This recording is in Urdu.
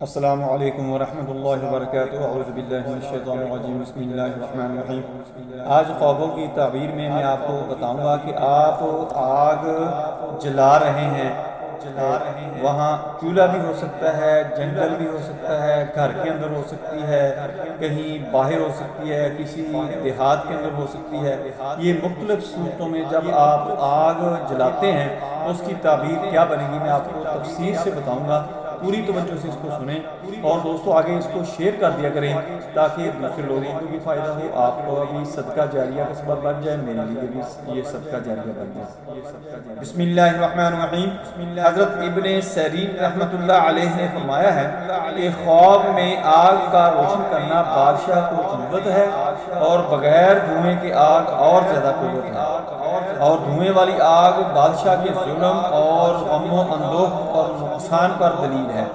السلام علیکم ورحمۃ اللہ وبرکاتہ۔ اعوذ باللہ من الشیطان الرجیم، بسم اللہ الرحمن الرحیم۔ آج خوابوں کی تعبیر میں آپ کو بتاؤں گا کہ آپ آگ جلا رہے ہیں، وہاں چولہا بھی ہو سکتا ہے، جنگل بھی ہو سکتا ہے، گھر کے اندر ہو سکتی ہے، کہیں باہر ہو سکتی ہے، کسی دیہات کے اندر ہو سکتی ہے۔ یہ مختلف صورتوں میں جب آپ آگ جلاتے ہیں اس کی تعبیر کیا بنے گی میں آپ کو تفصیل سے بتاؤں گا، پوری توجہ سے اس کو سنیں اور دوستوں آگے اس کو شیئر کر دیا کریں تاکہ دوسرے لوگوں کو بھی فائدہ ہو، آپ کو بھی صدقہ جاریہ کا سبب بن جائے، میرے لیے بھی یہ صدقہ جاریہ بن جائے۔ بسم اللہ الرحمن الرحیم۔ حضرت ابن سیرین رحمۃ اللہ علیہ نے فرمایا ہے کہ خواب میں آگ کا روشن کرنا بادشاہ کو قوت ہے، اور بغیر دھوئیں کے آگ اور زیادہ قوت ہے، اور دھوئیں والی آگ بادشاہ کے ظلم اور غم و اندوہ اور نقصان پر دلیل ہے۔